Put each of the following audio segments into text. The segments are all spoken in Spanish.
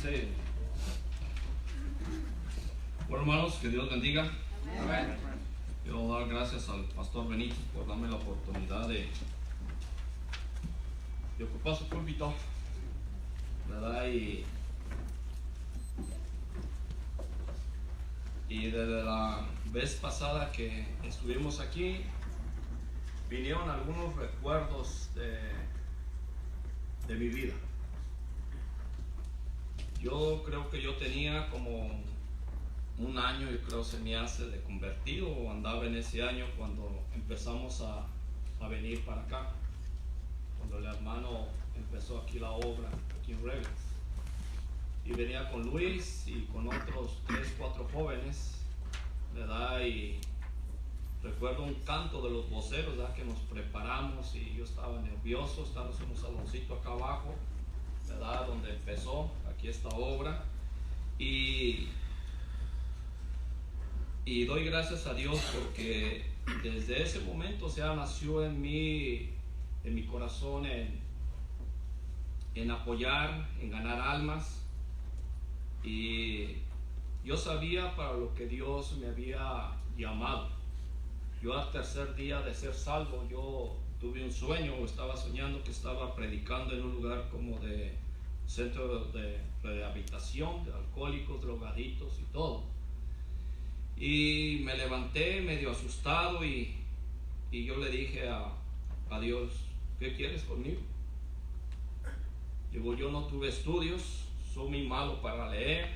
Sí. Bueno, hermanos, que Dios bendiga. Amén. Quiero dar gracias al pastor Benítez por darme la oportunidad de ocupar su púlpito, ¿verdad? Y desde la vez pasada que estuvimos aquí, vinieron algunos recuerdos de mi vida. Yo creo que yo tenía como un año, yo creo se me hace, de convertido, o andaba en ese año cuando empezamos a venir para acá, cuando el hermano empezó aquí la obra, aquí en Rebels. Y venía con Luis y con otros 3, 4 jóvenes, ¿verdad? Y recuerdo un canto de los voceros, ¿verdad? Que nos preparamos y yo estaba nervioso, estábamos en un saloncito acá abajo, ¿verdad? Donde empezó aquí esta obra. Y doy gracias a Dios porque desde ese momento, o sea, nació en mi corazón en apoyar, en ganar almas. Y yo sabía para lo que Dios me había llamado. Yo al tercer día de ser salvo, yo tuve un sueño, o estaba soñando que estaba predicando en un lugar como de centro de rehabilitación de alcohólicos, drogaditos y todo. Y me levanté medio asustado y yo le dije a Dios, ¿qué quieres conmigo? Digo, yo no tuve estudios, soy muy malo para leer.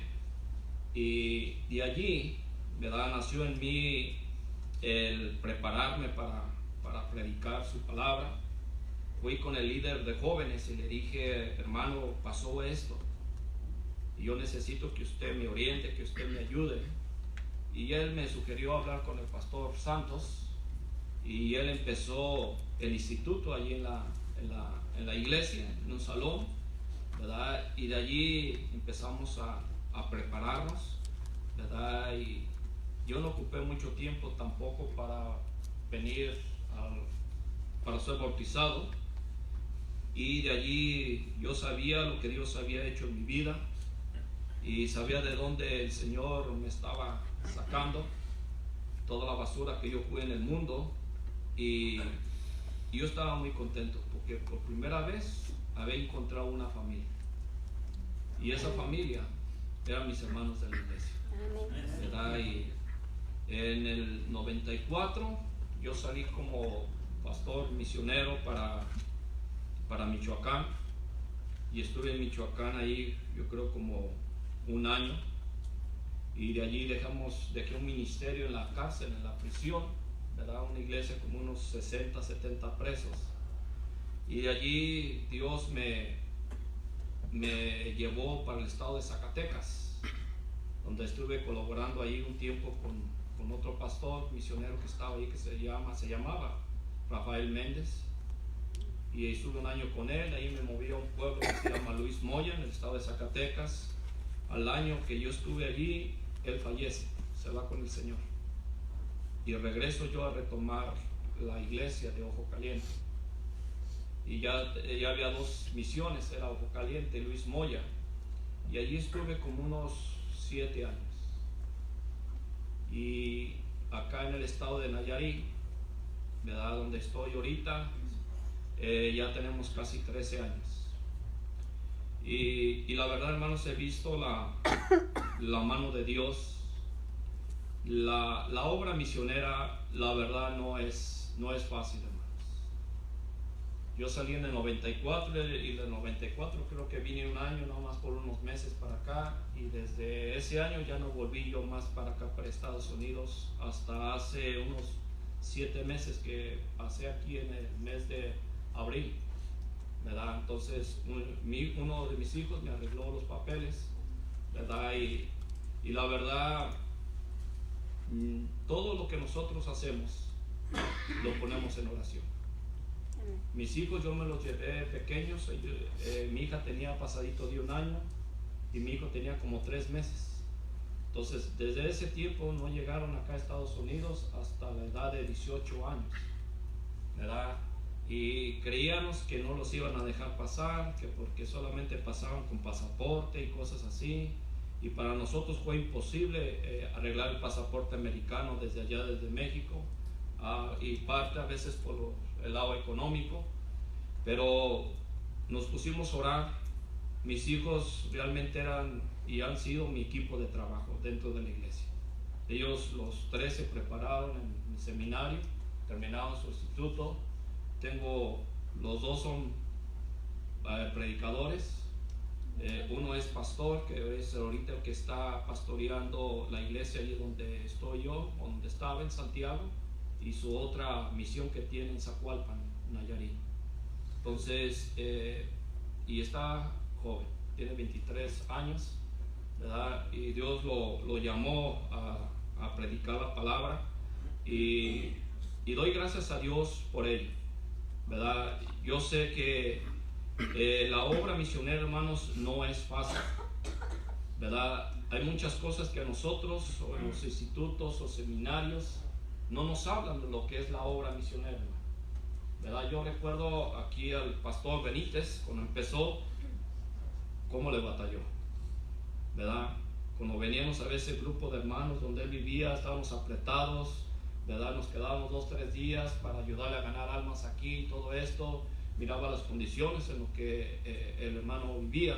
Y de allí, ¿verdad? Nació en mí el prepararme para predicar su palabra. Fui con el líder de jóvenes y le dije, hermano, pasó esto y yo necesito que usted me oriente, que usted me ayude. Y él me sugirió hablar con el pastor Santos y él empezó el instituto allí en la iglesia, en un salón, ¿verdad? Y de allí empezamos a prepararnos, ¿verdad? Y yo no ocupé mucho tiempo tampoco para venir para ser bautizado. Y de allí yo sabía lo que Dios había hecho en mi vida y sabía de dónde el Señor me estaba sacando toda la basura que yo fui en el mundo. Y yo estaba muy contento porque por primera vez había encontrado una familia, y esa familia eran mis hermanos de la iglesia, ¿verdad? Y en el 94 yo salí como pastor misionero para Michoacán, y estuve en Michoacán ahí yo creo como un año, y de allí dejé un ministerio en la cárcel, en la prisión, ¿verdad? Una iglesia como unos 60, 70 presos, y de allí Dios me llevó para el estado de Zacatecas, donde estuve colaborando ahí un tiempo con otro pastor misionero que estaba ahí, que se llamaba Rafael Méndez, y estuve un año con él. Ahí me moví a un pueblo que se llama Luis Moya, en el estado de Zacatecas. Al año que yo estuve allí, él fallece, se va con el Señor, y regreso yo a retomar la iglesia de Ojo Caliente. Y ya había 2 misiones, era Ojo Caliente y Luis Moya, y allí estuve como unos 7 años. Y acá en el estado de Nayarit, ¿verdad? Donde estoy ahorita, ya tenemos casi 13 años. Y la verdad, hermanos, he visto la mano de Dios. La obra misionera, la verdad, no es fácil, hermanos. Yo salí en el 94, y del 94 creo que vine un año, no más por unos meses para acá, y desde ese año ya no volví yo más para acá, para Estados Unidos, hasta hace unos 7 meses que pasé aquí en el mes de abril, ¿verdad? Entonces uno de mis hijos me arregló los papeles, ¿verdad? Y la verdad, todo lo que nosotros hacemos lo ponemos en oración. Mis hijos yo me los llevé pequeños. Mi hija tenía pasadito de un año y mi hijo tenía como 3 meses. Entonces desde ese tiempo no llegaron acá a Estados Unidos hasta la edad de 18 años, ¿verdad? y creíamos que no los iban a dejar pasar, que porque solamente pasaban con pasaporte y cosas así, y para nosotros fue imposible arreglar el pasaporte americano desde allá, desde México, y parte a veces por el lado económico, pero nos pusimos a orar. Mis hijos realmente eran y han sido mi equipo de trabajo dentro de la iglesia. Ellos los tres se prepararon en el seminario, terminaron su instituto. Los dos son predicadores. Uno es pastor, que es ahorita el que está pastoreando la iglesia allí donde estoy yo, donde estaba en Santiago, y su otra misión que tiene en Zacualpan, Nayarit. Entonces, y está joven, tiene 23 años, ¿verdad? Y Dios lo llamó a predicar la palabra, y doy gracias a Dios por ello, ¿verdad? Yo sé que la obra misionera, hermanos, no es fácil, ¿verdad? Hay muchas cosas que a nosotros, o en los institutos o seminarios, no nos hablan de lo que es la obra misionera, ¿verdad? Yo recuerdo aquí al pastor Benítez, cuando empezó, cómo le batalló, ¿verdad? Cuando veníamos a ver ese grupo de hermanos donde él vivía, estábamos apretados, ¿verdad? Nos quedábamos 2-3 días para ayudarle a ganar almas aquí y todo esto. Miraba las condiciones en las que el hermano vivía,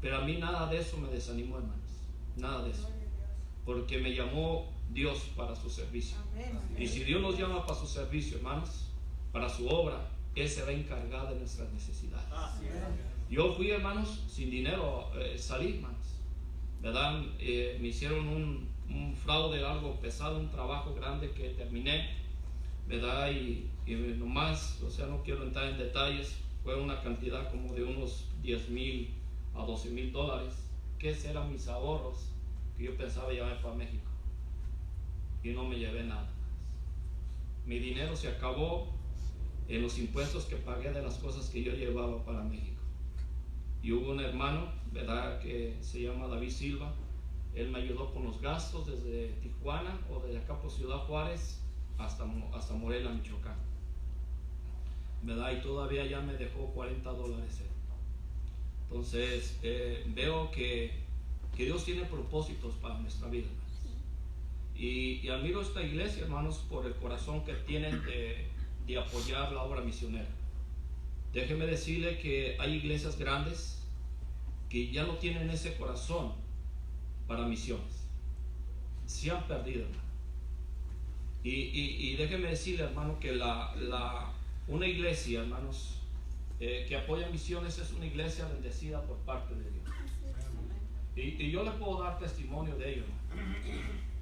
pero a mí nada de eso me desanimó, hermanos, nada de eso, porque me llamó Dios para su servicio. Y si Dios nos llama para su servicio, hermanos, para su obra, Él se va a encargar de nuestras necesidades. Yo fui, hermanos, sin dinero, salí, hermanos, ¿verdad? Me hicieron un fraude, algo pesado, un trabajo grande que terminé, ¿verdad? Y nomás, o sea, no quiero entrar en detalles, fue una cantidad como de unos $10,000 a $12,000, que eran mis ahorros que yo pensaba llevar para México, y no me llevé nada. Mi dinero se acabó en los impuestos que pagué de las cosas que yo llevaba para México. Y hubo un hermano, ¿verdad?, que se llama David Silva. Él me ayudó con los gastos desde Tijuana o desde acá por Ciudad Juárez hasta Morelia, Michoacán, ¿verdad? Y todavía ya me dejó $40 él. Entonces veo que Dios tiene propósitos para nuestra vida, hermanos. Y admiro esta iglesia, hermanos, por el corazón que tienen de apoyar la obra misionera. Déjeme decirle que hay iglesias grandes que ya no tienen ese corazón para misiones. Se han perdido, hermano. Y déjeme decirle, hermano, que una iglesia, hermanos, que apoya misiones es una iglesia bendecida por parte de Dios. Y yo le puedo dar testimonio de ello, hermano.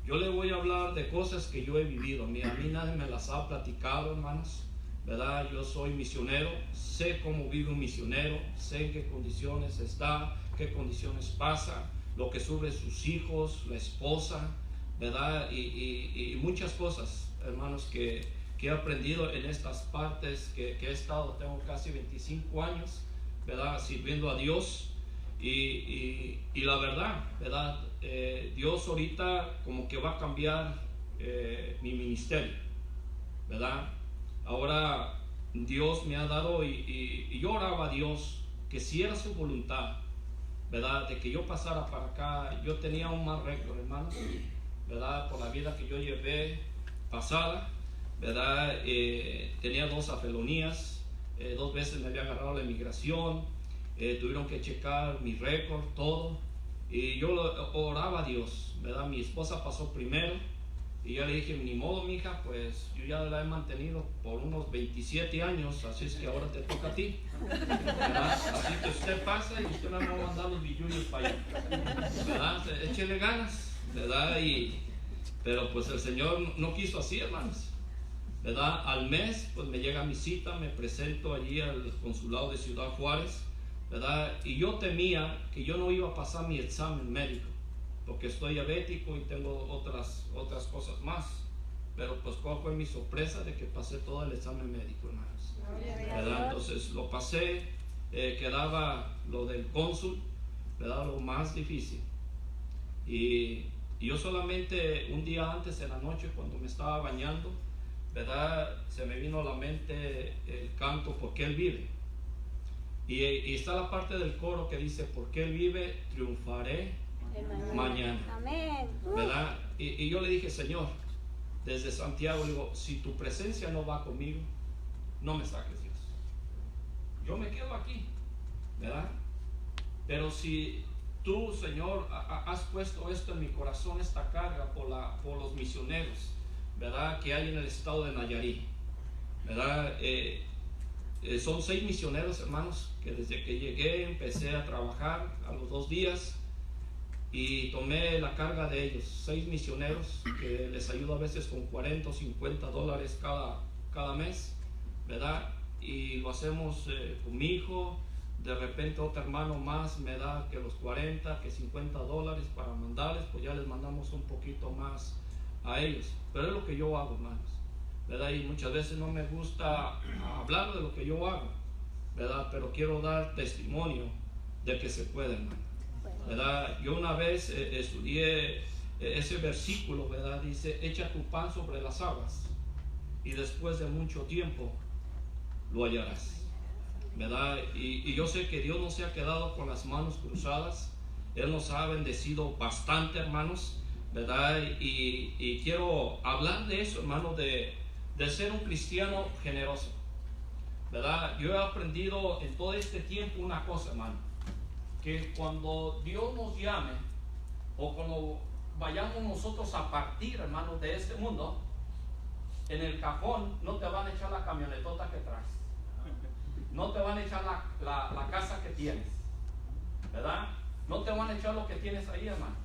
Yo le voy a hablar de cosas que yo he vivido. A mí nadie me las ha platicado, hermanos, ¿verdad? Yo soy misionero, sé cómo vive un misionero, sé en qué condiciones está, qué condiciones pasa, lo que sufren sus hijos, la esposa, ¿verdad? Y muchas cosas, hermanos, que he aprendido en estas partes que he estado. Tengo casi 25 años, ¿verdad?, sirviendo a Dios. Y la verdad, ¿verdad? Dios ahorita como que va a cambiar mi ministerio, ¿verdad? Ahora Dios me ha dado, y yo oraba a Dios que si era su voluntad, ¿verdad?, de que yo pasara para acá. Yo tenía un mal récord, hermano, ¿verdad?, por la vida que yo llevé pasada, ¿verdad? Tenía 2 felonías, 2 veces me había agarrado la inmigración, tuvieron que checar mi récord, todo, y yo oraba a Dios, ¿verdad? Mi esposa pasó primero, y yo le dije, ni modo, mija, pues yo ya la he mantenido por unos 27 años, así es que ahora te toca a ti, ¿verdad? Así que usted pasa y usted me va a mandar los billullos para allá, ¿verdad? Échele ganas, ¿verdad? Pero pues el Señor no quiso así, hermanos, ¿verdad? Al mes, pues me llega mi cita, me presento allí al consulado de Ciudad Juárez, ¿verdad? Y yo temía que yo no iba a pasar mi examen médico, porque estoy diabético y tengo otras cosas más. Pero pues cuál fue mi sorpresa, de que pasé todo el examen médico, hermanos, ¿verdad? Entonces lo pasé, quedaba lo del cónsul, ¿verdad?, lo más difícil. Y yo solamente un día antes, en la noche, cuando me estaba bañando, ¿verdad? Se me vino a la mente el canto Porque Él vive. Y está la parte del coro que dice: porque Él vive, triunfaré mañana. Amén. ¿Verdad? Y yo le dije: Señor, desde Santiago, le digo, si tu presencia no va conmigo, no me saques, Dios. Yo me quedo aquí, ¿verdad? Pero si tú, Señor, has puesto esto en mi corazón, esta carga por los misioneros, ¿verdad?, que hay en el estado de Nayarit, ¿verdad? Son 6 misioneros, hermanos, que desde que llegué empecé a trabajar a los 2 días y tomé la carga de ellos. 6 misioneros que les ayudo a veces con 40 o 50 dólares cada mes, ¿verdad? Y lo hacemos con mi hijo. De repente otro hermano más me da que los 40, que 50 dólares para mandarles, pues ya les mandamos un poquito más a ellos. Pero es lo que yo hago, hermanos, ¿verdad? Y muchas veces no me gusta hablar de lo que yo hago, ¿verdad? Pero quiero dar testimonio de que se puede, hermano, ¿verdad? Yo una vez estudié ese versículo, ¿verdad? Dice: echa tu pan sobre las aguas y después de mucho tiempo lo hallarás, ¿verdad? Y yo sé que Dios no se ha quedado con las manos cruzadas. Él nos ha bendecido bastante, hermanos, ¿verdad? Y quiero hablar de eso, hermanos, de ser un cristiano generoso, ¿verdad? Yo he aprendido en todo este tiempo una cosa, hermano, que cuando Dios nos llame o cuando vayamos nosotros a partir, hermanos, de este mundo, en el cajón no te van a echar la camionetota que traes, no te van a echar la casa que tienes, ¿verdad? No te van a echar lo que tienes ahí, hermano.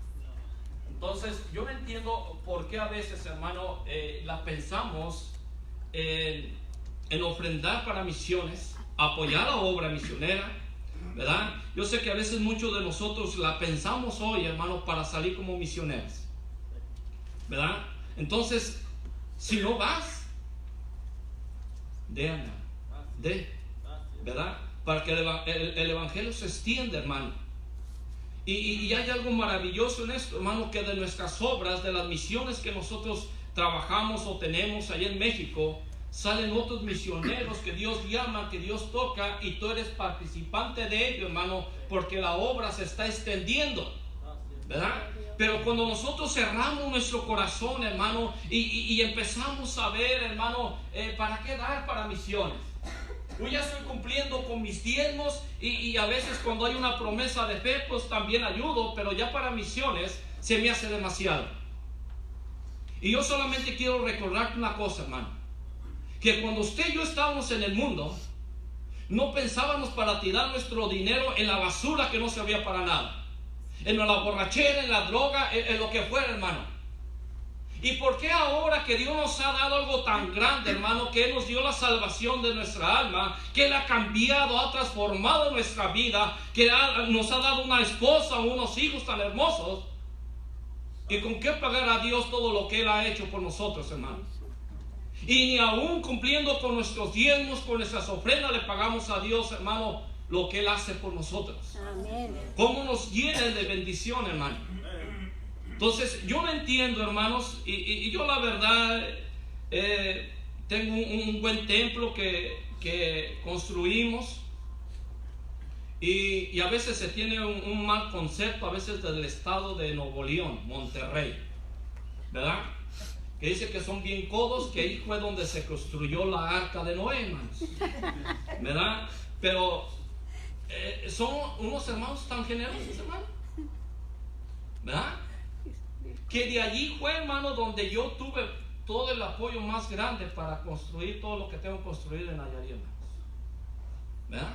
Entonces yo no entiendo por qué a veces, hermano, la pensamos en ofrendar para misiones, apoyar la obra misionera, ¿verdad? Yo sé que a veces muchos de nosotros la pensamos hoy, hermano, para salir como misioneros, ¿verdad? Entonces, si no vas, ¿verdad? Para que el evangelio se extienda, hermano. Y hay algo maravilloso en esto, hermano, que de nuestras obras, de las misiones que nosotros trabajamos o tenemos allá en México, salen otros misioneros que Dios llama, que Dios toca, y tú eres participante de ello, hermano, porque la obra se está extendiendo, ¿verdad? Pero cuando nosotros cerramos nuestro corazón, hermano, y empezamos a ver, hermano, ¿para qué dar para misiones? Yo ya estoy cumpliendo con mis diezmos y a veces cuando hay una promesa de fe, pues también ayudo, pero ya para misiones se me hace demasiado. Y yo solamente quiero recordarte una cosa, hermano, que cuando usted y yo estábamos en el mundo, no pensábamos para tirar nuestro dinero en la basura que no servía para nada, en la borrachera, en la droga, en lo que fuera, hermano. ¿Y por qué ahora que Dios nos ha dado algo tan grande, hermano, que Él nos dio la salvación de nuestra alma, que Él ha cambiado, ha transformado nuestra vida, que nos ha dado una esposa, unos hijos tan hermosos? ¿Y con qué pagar a Dios todo lo que Él ha hecho por nosotros, hermanos? Y ni aún cumpliendo con nuestros diezmos, con nuestras ofrendas, le pagamos a Dios, hermano, lo que Él hace por nosotros. Amén. ¿Cómo nos llena de bendición, hermano? Entonces yo no entiendo, hermanos, y yo la verdad tengo un buen templo que construimos, y a veces se tiene un mal concepto, a veces del estado de Nuevo León, Monterrey, ¿verdad? Que dice que son bien codos, que ahí fue donde se construyó la arca de Noé, hermanos, ¿verdad? Pero son unos hermanos tan generosos, hermano, ¿verdad? Que de allí fue, hermano, donde yo tuve todo el apoyo más grande para construir todo lo que tengo construido en Nayarit, hermanos, ¿verdad?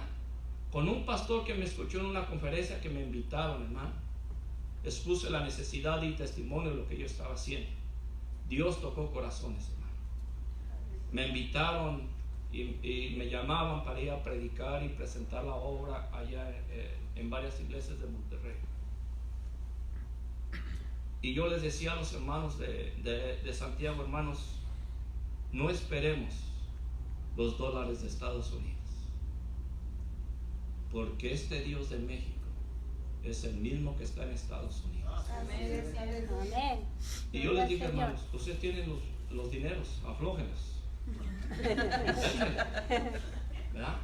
Con un pastor que me escuchó en una conferencia que me invitaron, hermano, expuse la necesidad y testimonio de lo que yo estaba haciendo. Dios tocó corazones, hermano. Me invitaron y me llamaban para ir a predicar y presentar la obra allá en varias iglesias de Monterrey. Y yo les decía a los hermanos de Santiago, hermanos, no esperemos los dólares de Estados Unidos, porque este Dios de México es el mismo que está en Estados Unidos. Amén. Y yo les dije, hermanos, ustedes tienen los dineros, aflójenlos. ¿verdad?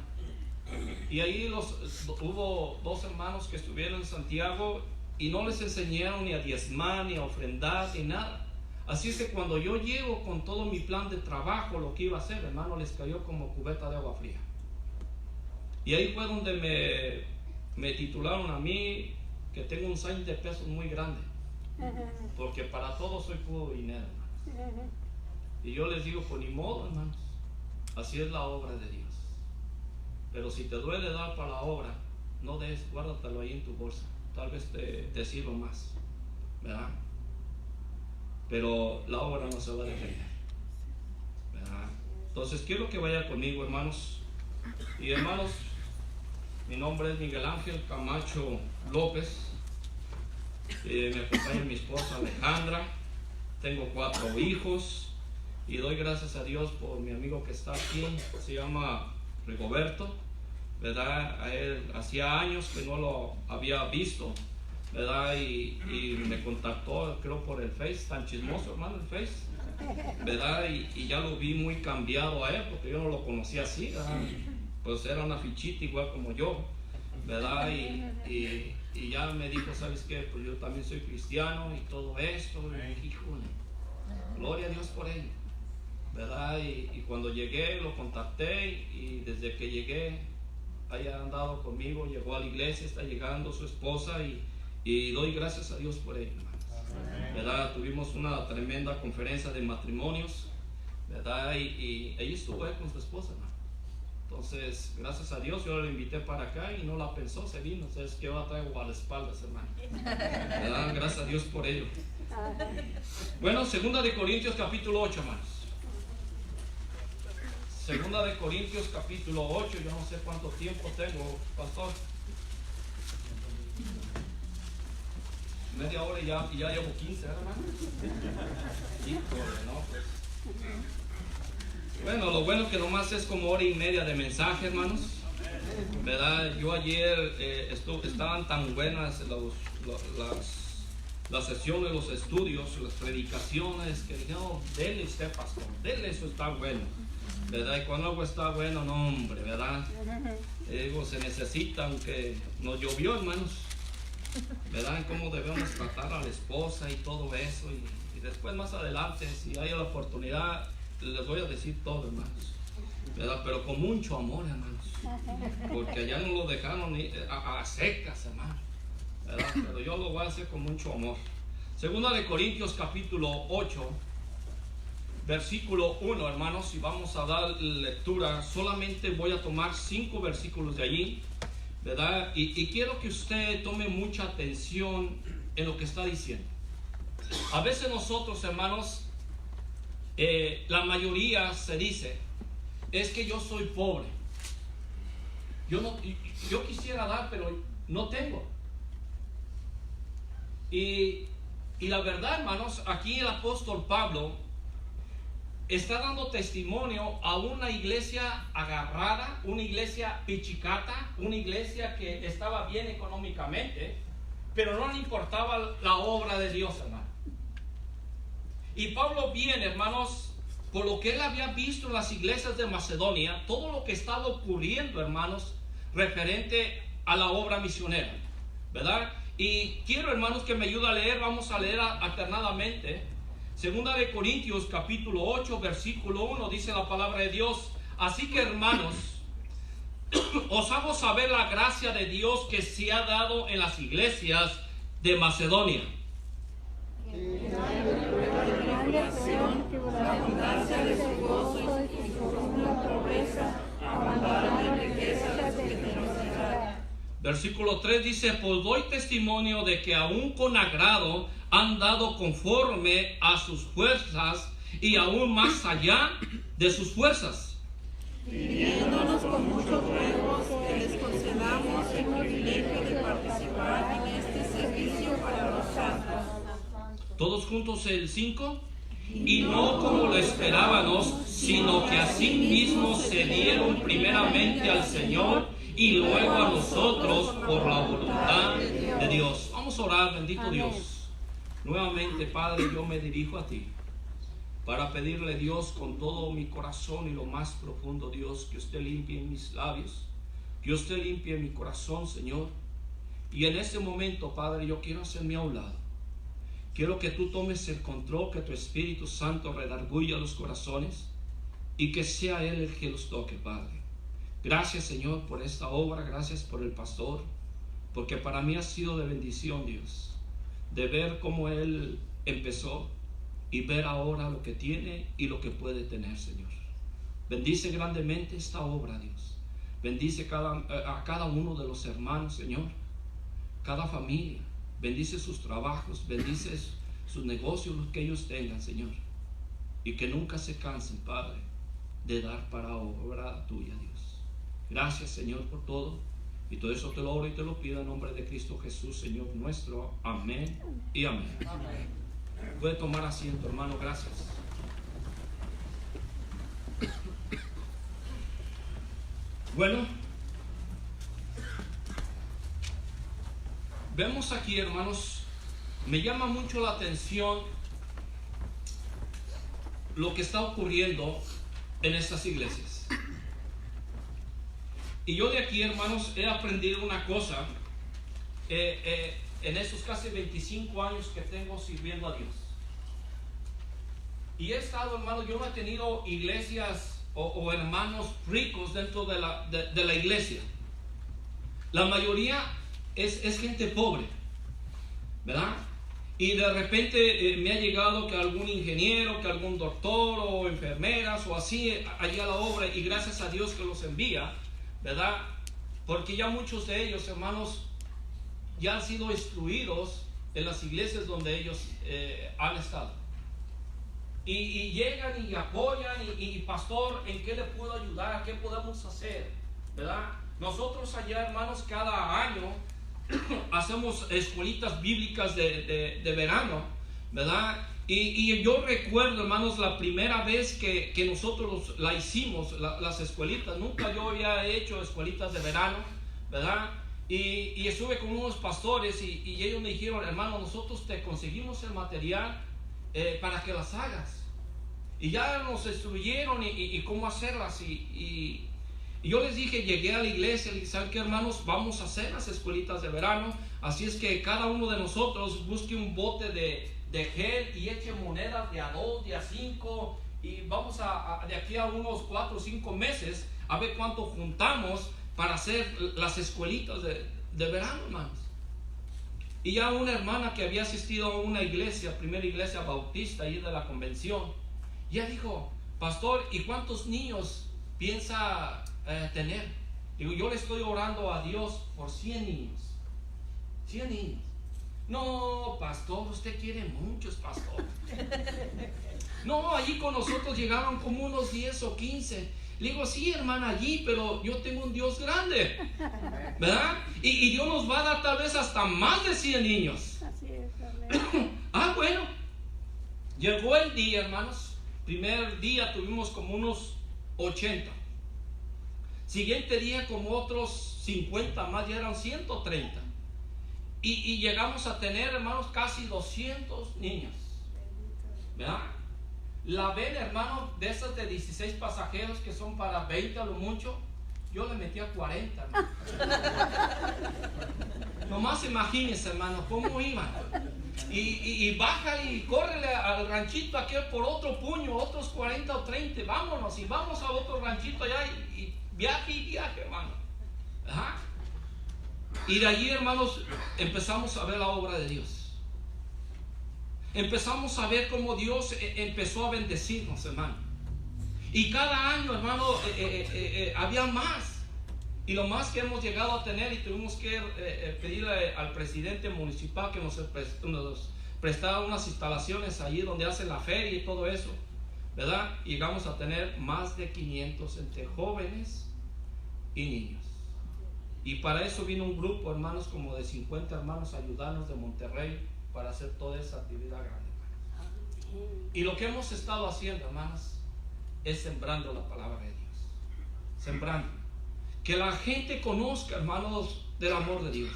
Y ahí hubo 2 hermanos que estuvieron en Santiago y no les enseñaron ni a diezmar, ni a ofrendar, ni nada. Así es que cuando yo llego con todo mi plan de trabajo, lo que iba a hacer, hermano, les cayó como cubeta de agua fría. Y ahí fue donde me titularon a mí que tengo un saño de pesos muy grande, porque para todo soy puro dinero, hermanos. Y yo les digo, pues ni modo, hermanos, así es la obra de Dios. Pero si te duele dar para la obra, no des, guárdatelo ahí en tu bolsa, tal vez te sirva más, ¿verdad? Pero la obra no se va a defender, ¿verdad? Entonces quiero que vaya conmigo, hermanos. Y hermanos, mi nombre es Miguel Ángel Camacho López. Me acompaña mi esposa Alejandra. Tengo 4 hijos y doy gracias a Dios por mi amigo que está aquí. Se llama Rigoberto, ¿verdad? A él hacía años que no lo había visto, ¿verdad? Y me contactó, creo, por el Face, tan chismoso, hermano, el Face, ¿verdad? Y ya lo vi muy cambiado a él, porque yo no lo conocía así, ¿verdad? Pues era una fichita igual como yo, ¿verdad? Y ya me dijo, ¿sabes qué? Pues yo también soy cristiano y todo esto, y híjole, gloria a Dios por él, ¿verdad? Y cuando llegué lo contacté y desde que llegué haya andado conmigo, llegó a la iglesia, está llegando su esposa y doy gracias a Dios por él, hermanos, ¿verdad? Tuvimos una tremenda conferencia de matrimonios, ¿verdad? Y ella estuvo ahí con su esposa, hermano. Entonces, gracias a Dios, yo la invité para acá y no la pensó, se vino. Entonces, que yo la traigo a las espaldas, hermano, ¿verdad? Gracias a Dios por ello. Bueno, 2 de Corintios capítulo 8, hermanos. 2 de Corintios capítulo 8, yo no sé cuánto tiempo tengo, pastor. Media hora y ya llevo 15, hermano. Híjole, no, pues. Bueno, lo bueno que nomás es como 1:30 de mensaje, hermanos, ¿verdad? Yo ayer estaban tan buenas las sesiones, los estudios, las predicaciones, que dije, no, dele usted, pastor, dele, eso está bueno, ¿verdad? Y cuando algo está bueno, no, hombre, ¿verdad? Digo, se necesita, aunque nos llovió, hermanos, ¿verdad? Cómo debemos tratar a la esposa y todo eso, y después más adelante, si hay la oportunidad, les voy a decir todo, hermanos, ¿verdad? Pero con mucho amor, hermanos, porque allá no lo dejaron a secas, hermanos, ¿verdad? Pero yo lo voy a hacer con mucho amor. 2 de Corintios capítulo 8, versículo 1, hermanos, y vamos a dar lectura. Solamente voy a tomar 5 versículos de allí, ¿verdad? Y quiero que usted tome mucha atención en lo que está diciendo. A veces nosotros, hermanos, la mayoría se dice, es que yo soy pobre, yo quisiera dar, pero no tengo. Y la verdad, hermanos, aquí el apóstol Pablo está dando testimonio a una iglesia agarrada, una iglesia pichicata, una iglesia que estaba bien económicamente, pero no le importaba la obra de Dios, hermano. Y Pablo viene, hermanos, por lo que él había visto en las iglesias de Macedonia, todo lo que estaba ocurriendo, hermanos, referente a la obra misionera, ¿verdad? Y quiero, hermanos, que me ayude a leer. Vamos a leer alternadamente. 2 de Corintios capítulo 8, versículo 1, dice la palabra de Dios: así que, hermanos, os hago saber la gracia de Dios que se ha dado en las iglesias de Macedonia. La abundancia de su gozo y su profunda pobreza abandonan riquezas de generosidad. Versículo 3 dice: pues doy testimonio de que aún con agrado han dado conforme a sus fuerzas y aún más allá de sus fuerzas, pidiéndonos con muchos ruegos que les concedamos el privilegio de participar en este servicio para los santos. Todos juntos el 5. Y no como lo esperábamos, sino que asimismo se dieron primeramente al Señor y luego a nosotros por la voluntad de Dios. Vamos a orar. Bendito Dios. Nuevamente, Padre, yo me dirijo a ti. para pedirle, Dios, con todo mi corazón y lo más profundo, Dios, que usted limpie mis labios, que usted limpie mi corazón, Señor. Y en este momento, Padre, yo quiero hacerme a un lado. Quiero que tú tomes el control, que tu Espíritu Santo redarguya los corazones y que sea Él el que los toque, Padre. Gracias, Señor, por esta obra. Gracias por el pastor, porque para mí ha sido de bendición, Dios, de ver cómo Él empezó y ver ahora lo que tiene y lo que puede tener, Señor. Bendice grandemente esta obra, Dios. Bendice a cada uno de los hermanos, Señor, cada familia. Bendice sus trabajos, bendice sus negocios, los que ellos tengan, Señor. Y que nunca se cansen, Padre, de dar para obra tuya, Dios. Gracias, Señor, por todo. Y todo eso te lo oro y te lo pido en nombre de Cristo Jesús, Señor nuestro. Amén y amén. Amén. Puede tomar asiento, hermano. Gracias. Bueno, vemos aquí, hermanos, me llama mucho la atención lo que está ocurriendo en estas iglesias. Y yo de aquí, hermanos, he aprendido una cosa en esos casi 25 años que tengo sirviendo a Dios. Y he estado, hermanos, yo no he tenido iglesias o hermanos ricos dentro de la iglesia. La mayoría es gente pobre, ¿verdad? Y de repente me ha llegado que algún ingeniero, que algún doctor o enfermeras o así allí a la obra, y gracias a Dios que los envía, ¿verdad? Porque ya muchos de ellos, hermanos, ya han sido instruidos en las iglesias donde ellos han estado. Y llegan y apoyan y pastor, ¿en qué le puedo ayudar? ¿Qué podemos hacer? ¿Verdad? Nosotros allá, hermanos, cada año hacemos escuelitas bíblicas de verano, ¿verdad? Y yo recuerdo, hermanos, la primera vez que nosotros la hicimos, las escuelitas. Nunca yo había hecho escuelitas de verano, ¿verdad? Y estuve con unos pastores y ellos me dijeron, hermano, nosotros te conseguimos el material para que las hagas. Y ya nos instruyeron y cómo hacerlas. Y yo les dije, llegué a la iglesia y ¿saben qué, hermanos? Vamos a hacer las escuelitas de verano. Así es que cada uno de nosotros busque un bote de gel y eche monedas de a 2, de a 5. Y vamos de aquí a unos 4 o 5 meses a ver cuánto juntamos para hacer las escuelitas de verano, hermanos. Y ya una hermana que había asistido a una iglesia, primera iglesia bautista ahí de la convención, ya dijo, pastor, ¿y cuántos niños piensa tener? Digo, yo le estoy orando a Dios por 100 niños. 100 niños. No, pastor, usted quiere muchos, pastor. No, allí con nosotros llegaron como unos 10 o 15. Le digo, sí, hermana, allí, pero yo tengo un Dios grande, ¿verdad? Y Dios nos va a dar tal vez hasta más de 100 niños. Así es, bueno, llegó el día, hermanos. Primer día tuvimos como unos 80. Siguiente día como otros 50 más, ya eran 130. Y llegamos a tener, hermanos, casi 200 niños, ¿verdad? La ven, hermano, de esas de 16 pasajeros que son para 20 a lo mucho, yo le metí a 40, hermano. Nomás imagínense, hermano, cómo iban. Y baja y córrele al ranchito aquel por otro puño, otros 40 o 30, vámonos, y vamos a otro ranchito allá y viaje, hermano. Ajá. Y de allí, hermanos, empezamos a ver la obra de Dios. Empezamos a ver cómo Dios empezó a bendecirnos, hermano. Y cada año, hermano, había más. Y lo más que hemos llegado a tener, y tuvimos que pedirle al presidente municipal que nos prestara unas instalaciones allí donde hacen la feria y todo eso, ¿verdad? Y llegamos a tener más de 500 entre jóvenes y niños. Y para eso vino un grupo, hermanos, como de 50 hermanos a ayudarnos de Monterrey para hacer toda esa actividad grande, hermanos. Y lo que hemos estado haciendo, hermanos, es sembrando la palabra de Dios. Sembrando. Que la gente conozca, hermanos, del amor de Dios.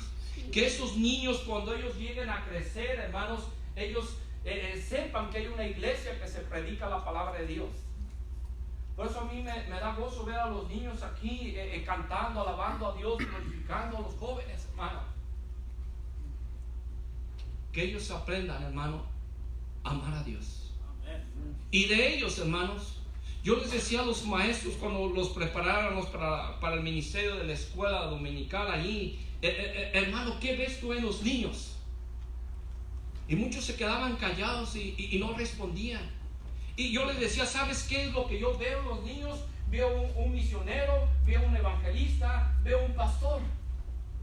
Que esos niños, cuando ellos lleguen a crecer, hermanos, ellos sepan que hay una iglesia que se predica la palabra de Dios. Por eso a mí me da gozo ver a los niños aquí cantando, alabando a Dios, glorificando a los jóvenes, hermano. Que ellos aprendan, hermano, a amar a Dios. Y de ellos, hermanos, yo les decía a los maestros cuando los preparáramos para el ministerio de la escuela dominical allí, hermano, ¿qué ves tú en los niños? Y muchos se quedaban callados y no respondían. Y yo les decía, ¿sabes qué es lo que yo veo en los niños? Veo un misionero, veo un evangelista, veo un pastor.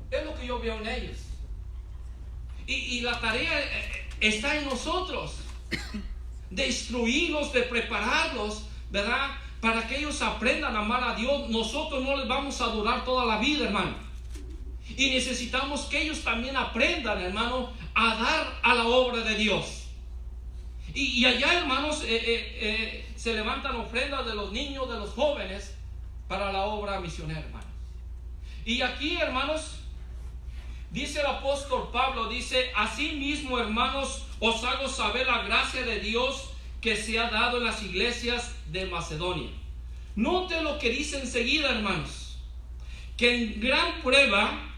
Es lo que yo veo en ellos. Y la tarea está en nosotros, de instruirlos, de prepararlos, ¿verdad? Para que ellos aprendan a amar a Dios. Nosotros no les vamos a durar toda la vida, hermano. Y necesitamos que ellos también aprendan, hermano, a dar a la obra de Dios. Y allá, hermanos, se levantan ofrendas de los niños, de los jóvenes, para la obra misionera, hermanos. Y aquí, hermanos, dice el apóstol Pablo, dice: asimismo, hermanos, os hago saber la gracia de Dios que se ha dado en las iglesias de Macedonia. Note lo que dice enseguida, hermanos, que en gran prueba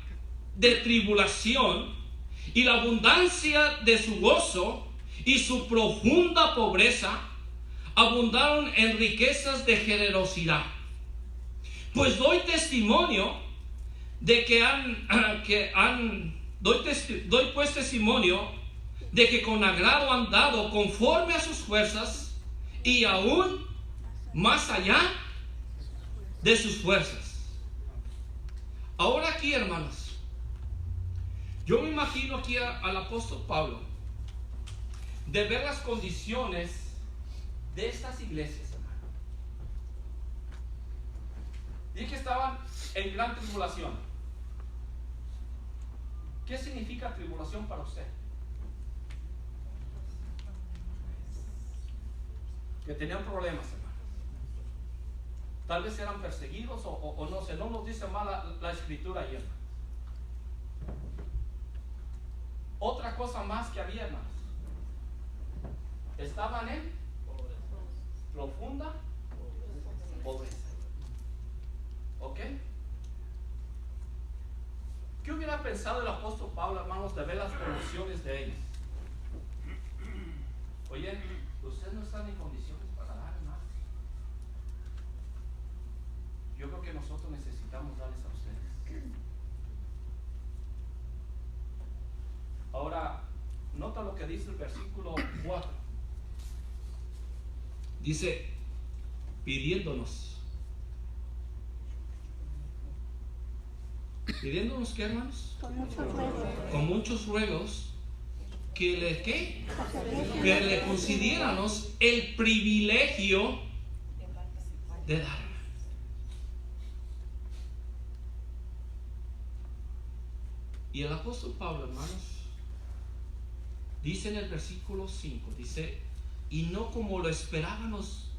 de tribulación y la abundancia de su gozo y su profunda pobreza abundaron en riquezas de generosidad. Pues doy testimonio de doy pues testimonio de que con agrado han dado conforme a sus fuerzas y aún más allá de sus fuerzas. Ahora aquí, hermanos, yo me imagino aquí al apóstol Pablo de ver las condiciones de estas iglesias, hermano. Dije que estaban en gran tribulación. ¿Qué significa tribulación para usted? Que tenían problemas, hermano. Tal vez eran perseguidos o no sé, no nos dice mal la escritura ahí, hermano. Otra cosa más que había, hermanos. Estaban en profunda pobreza. ¿Ok? ¿Qué hubiera pensado el apóstol Pablo, hermanos, de ver las condiciones de ellos? Oye, ustedes no están en condiciones para dar, hermanos. Yo creo que nosotros necesitamos darles a ustedes. Ahora, nota lo que dice el versículo 4. Dice, pidiéndonos. ¿Pidiéndonos qué, hermanos? Con muchos ruegos. Que le concediéramos el privilegio de dar. Y el apóstol Pablo, hermanos, dice en el versículo 5, dice, y no como lo esperábamos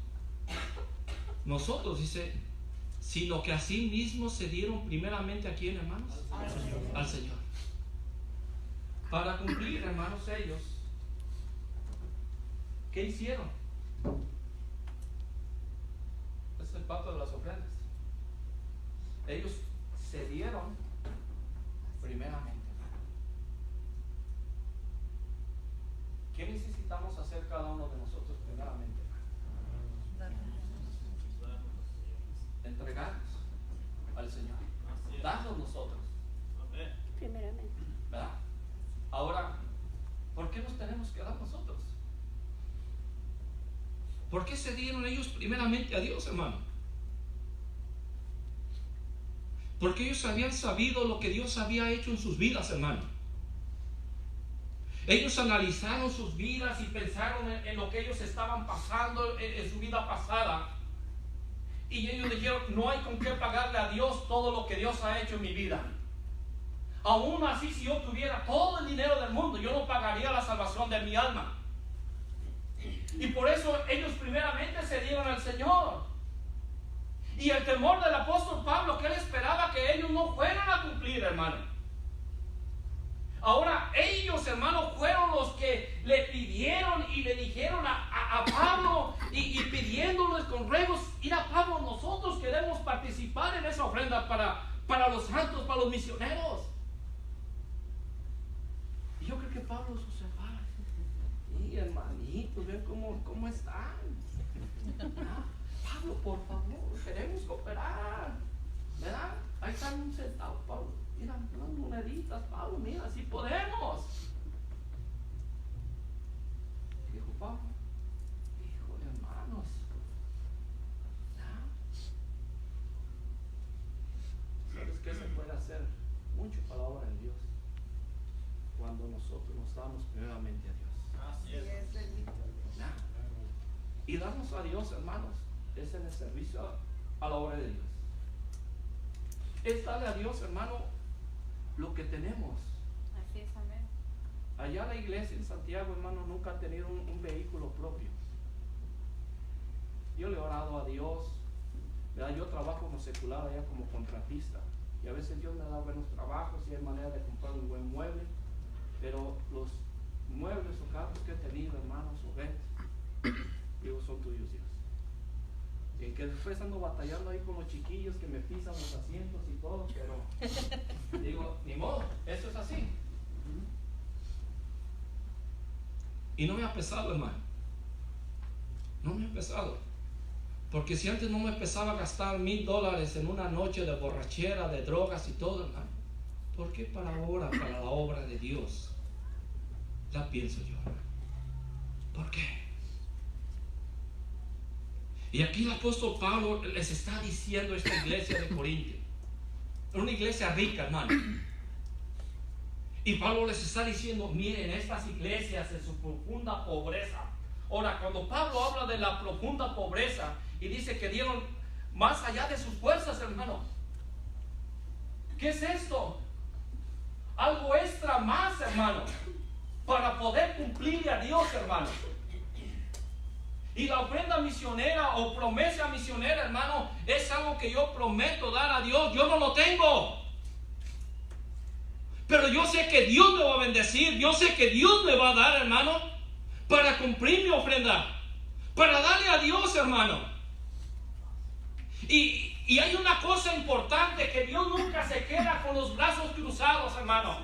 nosotros, dice, sino que así mismo se dieron primeramente a quién, hermanos, al Señor. Para cumplir, hermanos, ellos, ¿qué hicieron? Es el pacto de las ofrendas. Ellos se dieron primeramente. ¿Qué necesitamos hacer cada uno de nosotros primeramente? Entregarnos al Señor. Darnos nosotros. Primeramente. ¿Verdad? Ahora, ¿por qué nos tenemos que dar nosotros? ¿Por qué se dieron ellos primeramente a Dios, hermano? Porque ellos habían sabido lo que Dios había hecho en sus vidas, hermano. Ellos analizaron sus vidas y pensaron en lo que ellos estaban pasando en su vida pasada. Y ellos dijeron, no hay con qué pagarle a Dios todo lo que Dios ha hecho en mi vida. Aún así, si yo tuviera todo el dinero del mundo, yo no pagaría la salvación de mi alma. Y por eso ellos primeramente se dieron al Señor. Y el temor del apóstol Pablo, que él esperaba que ellos no fueran a cumplir, hermano. Ahora ellos, hermanos, fueron los que le pidieron y le dijeron a Pablo y pidiéndoles con ruegos, mira Pablo, nosotros queremos participar en esa ofrenda para los santos, para los misioneros. Y yo creo que Pablo se observaba, y hermanitos, ven cómo están. ¿Ah? Pablo, por favor, queremos cooperar, ¿verdad? Ahí están un centavo, Pablo. Mira, unas moneditas, Pablo, mira, así podemos. Dijo Pablo, híjole, hermanos, ¿ah? ¿Sabes qué se puede hacer? Mucho para la obra de Dios cuando nosotros nos damos primeramente a Dios. Así es. ¿Ah? Y darnos a Dios, hermanos, es en el servicio a la obra de Dios. Es darle a Dios, hermano, lo que tenemos. Así es, amén. Allá la iglesia en Santiago, hermano, nunca ha tenido un vehículo propio. Yo le he orado a Dios, ¿verdad? Yo trabajo como secular allá como contratista, y a veces Dios me da buenos trabajos y hay manera de comprar un buen mueble, pero los muebles o carros que he tenido, hermanos, o rentas, digo, son tuyos, Dios. Y que después ando batallando ahí con los chiquillos que me pisan los asientos y todo, pero digo, ni modo, eso es así. Y no me ha pesado, hermano. No me ha pesado. Porque si antes no me pesaba gastar $1,000 en una noche de borrachera, de drogas y todo, hermano, ¿por qué para ahora, para la obra de Dios? La pienso yo, hermano. ¿Por qué? Y aquí el apóstol Pablo les está diciendo a esta iglesia de Corinto, una iglesia rica, hermano. Y Pablo les está diciendo, miren, estas iglesias en su profunda pobreza. Ahora, cuando Pablo habla de la profunda pobreza y dice que dieron más allá de sus fuerzas, hermano, ¿qué es esto? Algo extra más, hermano, para poder cumplirle a Dios, hermano. Y la ofrenda misionera o promesa misionera, hermano, es algo que yo prometo dar a Dios. Yo no lo tengo, pero yo sé que Dios me va a bendecir. Yo sé que Dios me va a dar, hermano, para cumplir mi ofrenda, para darle a Dios, hermano. Y hay una cosa importante, que Dios nunca se queda con los brazos cruzados, hermano.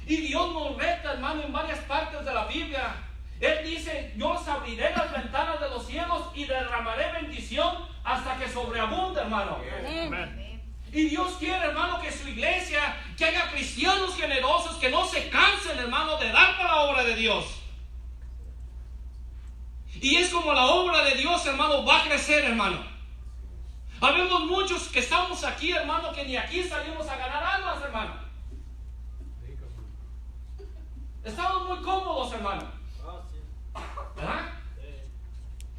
Y Dios nos reta, hermano, en varias partes de la Biblia. Él dice, yo os abriré las ventanas de los cielos y derramaré bendición hasta que sobreabunde, hermano. Amén. Y Dios quiere, hermano, que su iglesia, que haya cristianos generosos, que no se cansen, hermano, de dar para la obra de Dios. Y es como la obra de Dios, hermano, va a crecer, hermano. Habemos muchos que estamos aquí, hermano, que ni aquí salimos a ganar almas, hermano. Estamos muy cómodos, hermano. ¿Verdad?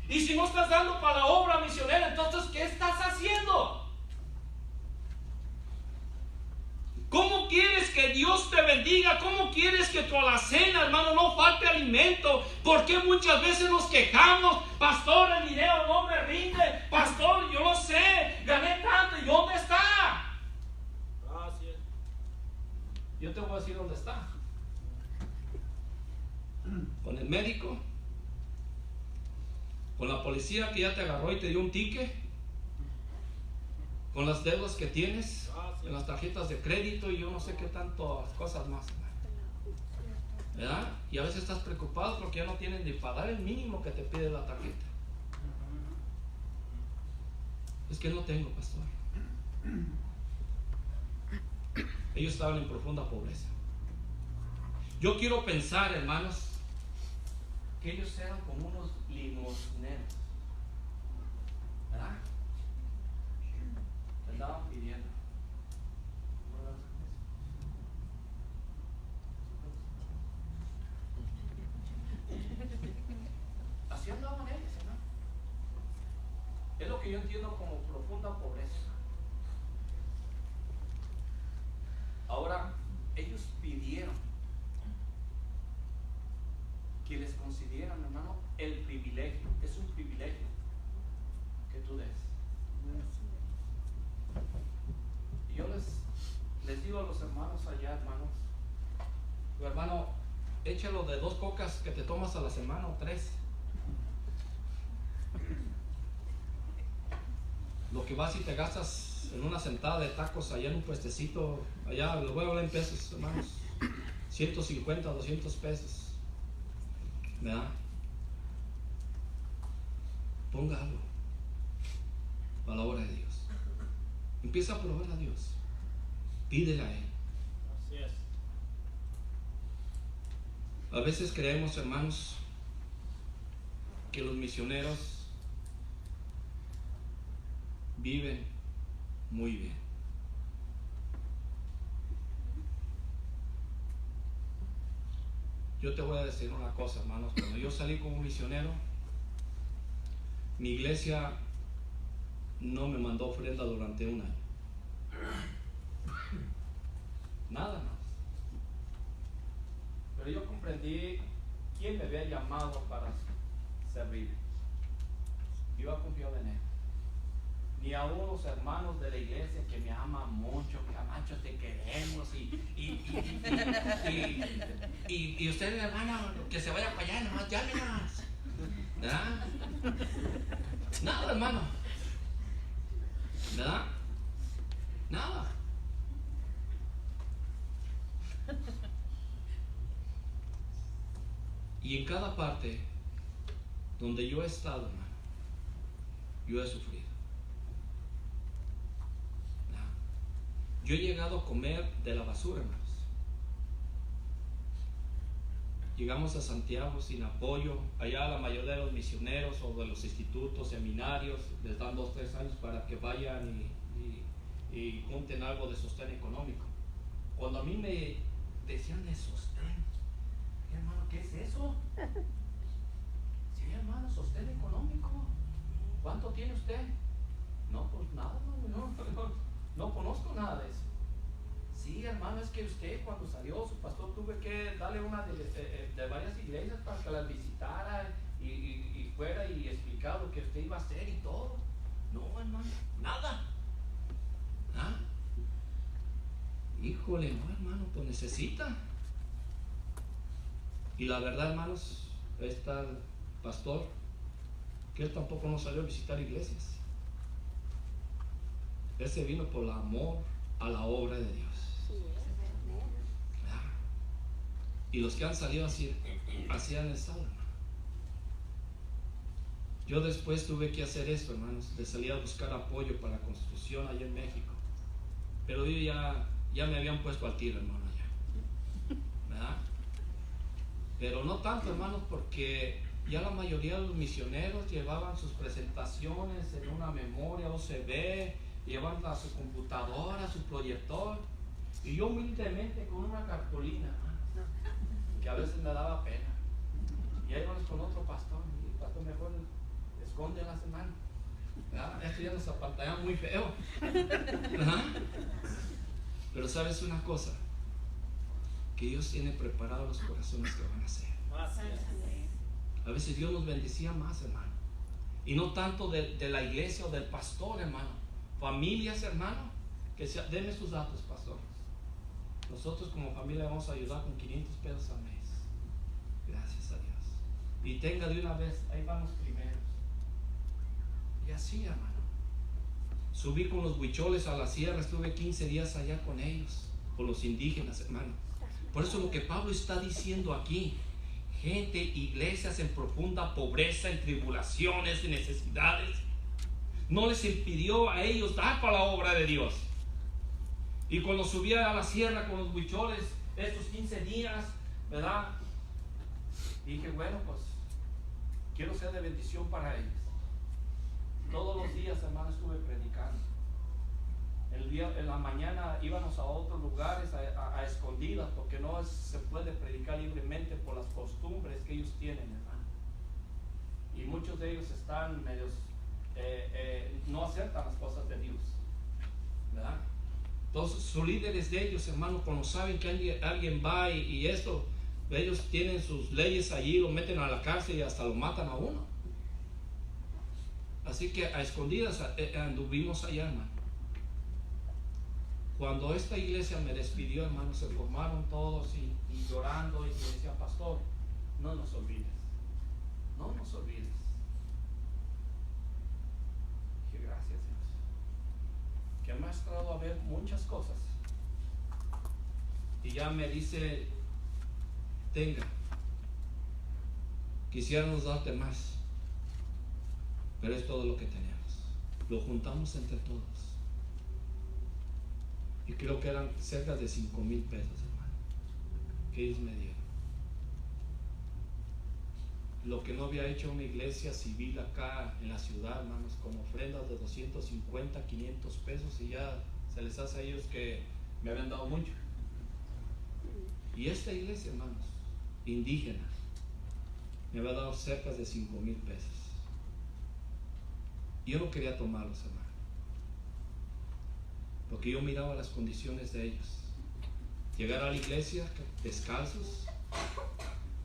Y si no estás dando para la obra misionera, entonces ¿qué estás haciendo? ¿Cómo quieres que Dios te bendiga? ¿Cómo quieres que tu alacena, hermano, no falte alimento? ¿Por qué muchas veces nos quejamos? Pastor, el dinero no me rinde. Pastor, yo lo sé, gané tanto. ¿Y dónde está? Yo te voy a decir dónde está. Con el médico, con la policía que ya te agarró y te dio un ticket, con las deudas que tienes, en las tarjetas de crédito y yo no sé qué tantas cosas más, ¿verdad? Y a veces estás preocupado porque ya no tienen ni para dar el mínimo que te pide la tarjeta. Es que no tengo, pastor. Ellos estaban en profunda pobreza. Yo quiero pensar, hermanos, que ellos eran como unos limosneros, ¿verdad? Andaban pidiendo. Así andaban ellos, hermano. Es lo que yo entiendo como profunda pobreza. Ahora, ellos pidieron que les consideran, hermano, el privilegio. Es un privilegio que tú des. Y yo les digo a los hermanos allá, hermanos, tu hermano, échalo de 2 cocas que te tomas a la semana o 3. Lo que vas y te gastas en una sentada de tacos allá en un puestecito, allá, les voy a hablar en pesos, hermanos, 150, 200 pesos, ¿verdad? Ponga algo a la obra de Dios. Empieza a probar a Dios. Pídele a Él. Así es. A veces creemos, hermanos, que los misioneros viven muy bien. Yo te voy a decir una cosa, hermanos. Cuando yo salí como misionero, mi iglesia no me mandó ofrenda durante un año. Nada más. Pero yo comprendí quién me había llamado para servir. Yo he confiado en Él. Ni a unos hermanos de la iglesia que me aman mucho, Camacho, te queremos y usted, hermano, que se vaya para allá, nomás llámenos. ¿Verdad? Nada, hermano. ¿Verdad? Nada. Y en cada parte donde yo he estado, hermano, yo he sufrido. Yo he llegado a comer de la basura, hermanos. Llegamos a Santiago sin apoyo. Allá la mayoría de los misioneros o de los institutos, seminarios, les dan 2 o 3 años para que vayan y junten algo de sostén económico. Cuando a mí me decían de sostén, hermano, ¿qué es eso? Sí, hermano, sostén económico. ¿Cuánto tiene usted? No, pues nada, no conozco nada de eso. Sí, hermano, es que usted cuando salió, su pastor, tuve que darle una de varias iglesias para que las visitara y fuera y explicar lo que usted iba a hacer y todo. No, hermano, nada. ¿Ah? Híjole, no, hermano, pues necesita. Y la verdad, hermanos, está el pastor, que él tampoco nos salió a visitar iglesias. Él se vino por el amor a la obra de Dios. ¿Ah? Y los que han salido así han estado, hermano. Yo después tuve que hacer esto, hermanos, de salir a buscar apoyo para la construcción allá en México. Pero yo ya me habían puesto al tiro, hermano, allá. ¿Verdad? Pero no tanto, hermanos, porque ya la mayoría de los misioneros llevaban sus presentaciones en una memoria OCB, llevaban a su computadora, su proyector, y yo humildemente con una cartulina, hermanos, que a veces me daba pena. Y ahí vamos con otro pastor, y el pastor mejor esconde la semana. Esto ya nos apantalla muy feo. ¿Verdad? Pero sabes una cosa, que Dios tiene preparados los corazones que van a hacer. A veces Dios nos bendecía más, hermano, y no tanto de la iglesia o del pastor, hermano. Familias, hermano, denme sus datos, pastor. Nosotros como familia vamos a ayudar con 500 pesos al mes. Gracias a Dios. Y tenga de una vez, ahí van los primeros. Y así, hermano. Subí con los huicholes a la sierra, estuve 15 días allá con ellos, con los indígenas, hermano. Por eso lo que Pablo está diciendo aquí, gente, iglesias en profunda pobreza, en tribulaciones y necesidades, no les impidió a ellos dar para la obra de Dios. Y cuando subía a la sierra con los huicholes, estos 15 días, ¿verdad? Dije, bueno, pues quiero ser de bendición para ellos. Todos los días, hermano, estuve predicando. En la mañana íbamos a otros lugares a escondidas, porque no se puede predicar libremente por las costumbres que ellos tienen, hermano. Y muchos de ellos están medios, no aceptan las cosas de Dios, ¿verdad? Entonces, sus líderes de ellos, hermano, cuando saben que alguien va y esto, ellos tienen sus leyes allí, lo meten a la cárcel y hasta lo matan a uno. Así que a escondidas anduvimos allá, hermano. Cuando esta iglesia me despidió, hermano, se formaron todos y llorando, y me decían, pastor, no nos olvides. No nos olvides. Dije, gracias Dios, que me has traído a ver muchas cosas. Y ya me dice, tenga, quisiéramos darte más, pero es todo lo que tenemos. Lo juntamos entre todos. Y creo que eran cerca de 5,000 pesos, hermano, que ellos me dieron. Lo que no había hecho una iglesia civil acá en la ciudad, hermanos, como ofrendas de 250, 500 pesos, y ya se les hace a ellos que me habían dado mucho. Y esta iglesia, hermanos, indígena, me había dado cerca de 5,000 pesos. Yo no quería tomarlos, hermano, porque yo miraba las condiciones de ellos. Llegar a la iglesia descalzos,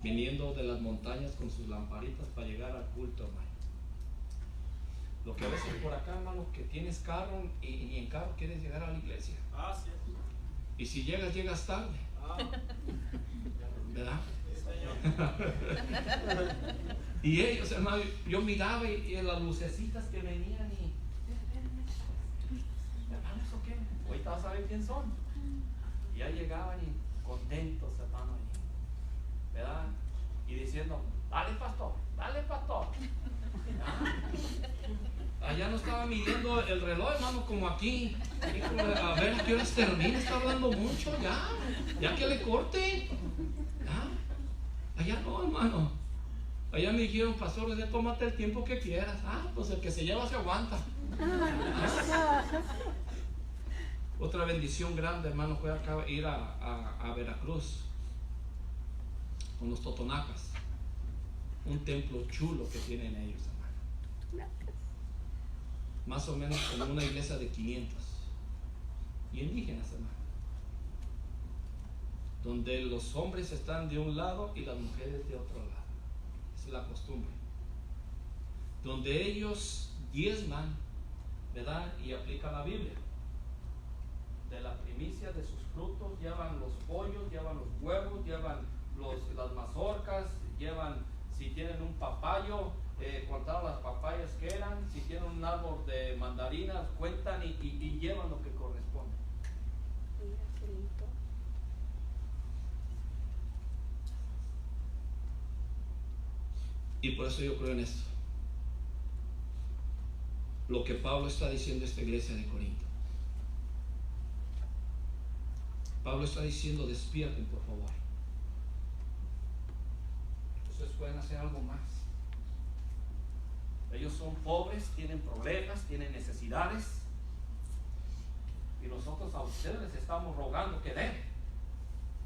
viniendo de las montañas con sus lamparitas para llegar al culto, hermano. Lo que a veces por acá, hermano, que tienes carro y ni en carro quieres llegar a la iglesia. Sí. Y si llegas, llegas tarde. ¿Verdad? Y ellos, hermano, yo miraba y las lucecitas que venían y hermano, ¿eso qué? Ahorita vas a ver quién son. Y ya llegaban y contentos, hermano, ¿verdad? Y diciendo, dale pastor, dale pastor. Allá no estaba midiendo el reloj, hermano, como aquí. Híjole, a ver a qué horas termina, está hablando mucho, ya que le corte. Allá no, hermano. Allá me dijeron, pastor, tómate el tiempo que quieras. Pues el que se lleva se aguanta. Otra bendición grande, hermano, fue acá ir a Veracruz con los totonacas. Un templo chulo que tienen ellos, hermano. Más o menos como una iglesia de 500. Y indígenas, hermano. Donde los hombres están de un lado y las mujeres de otro lado. Esa es la costumbre. Donde ellos diezman, ¿verdad? Y aplican la Biblia. De la primicia de sus frutos llevan los pollos, llevan los huevos, llevan las mazorcas, llevan, si tienen un papayo, contaron las papayas que eran, si tienen un árbol de mandarinas, cuentan y llevan lo que corresponde. Y por eso yo creo en esto. Lo que Pablo está diciendo a esta iglesia de Corinto. Pablo está diciendo, despierten por favor. Ustedes pueden hacer algo más. Ellos son pobres, tienen problemas, tienen necesidades. Y nosotros a ustedes les estamos rogando que den.